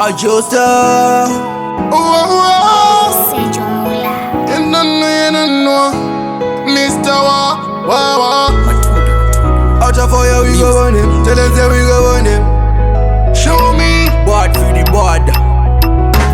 I just Sejo Mula. You don't know, Mr. Wah. out of fire we go on him. Tell us that we go on him. Show me, Bad for the bad.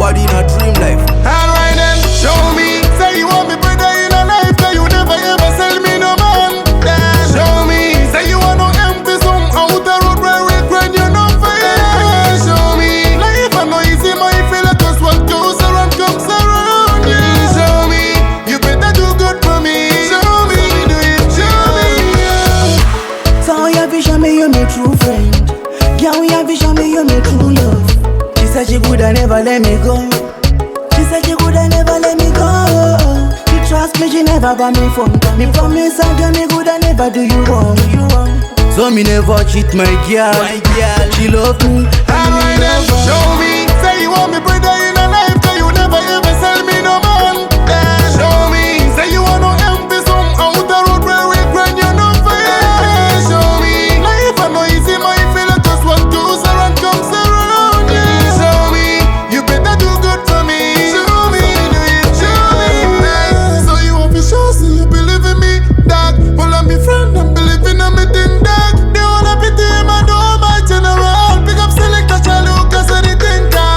Bad in a dream life. alright then. Show me, say you want me brother in a life, that you never ever sell me no man. Then show me, say you want no empty some out the road where we grind you no fair. Show me, life I know easy, my feel like us what goes around comes around. Yeah. Show me, you better do good for me. Show me, do it, show me. Yeah. So you have to show me you're my true friend. Girl, you have to show me you're my true love. She said she coulda never let me go. She said she coulda never let me go. She trust me, she never buy me phone. Me promise her, girl, me coulda never do you wrong. So me never cheat my girl. She love me. Alright then, show me, say you want me brother in a life, that you never ever sell me no man. Then show me, say you want no empty some out the road where we grind you no fair. Show me, life I know easy, my feel like us what goes around comes around. Yeah. Show me, you better do good for me. Show me, do it, show me. So you want to show, so you believe in me, dog. Well I'm me friend, I'm believing in me thing, dog. They wanna be team, I know my general. Pick up select a Lucas and the thinker.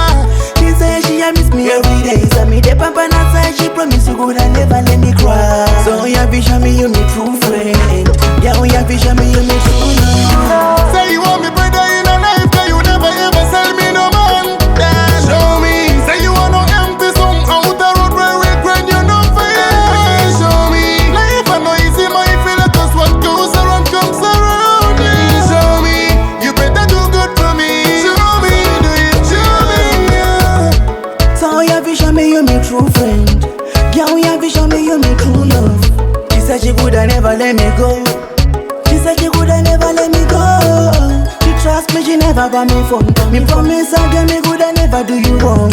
She said she a miss me every day. So me dey pamper and say she promise you coulda never let me cry. So you have to show me you're my true friend. Yeah, you have to show me you're my true love. Say you want me brother in a life, that you never ever sell me no man. Then show me, say you want no empty some out the road where we grind you no fair. Show me, life I know easy, my feel like us what goes around comes around. Yeah. Show me, you better do good for me. Show me, do it, show me. Yeah. So you have to show me you're my true friend. Girl, you have to show me you're my true love. She said she coulda never let me go. She said she coulda never let me go. She trust me, she never buy me phone. Me promise her, girl, me coulda never do you wrong.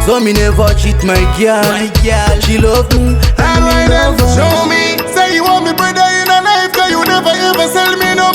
So me never cheat my girl. She love me. Alright then, show me, say you want me brother in a life, that you never ever sell me no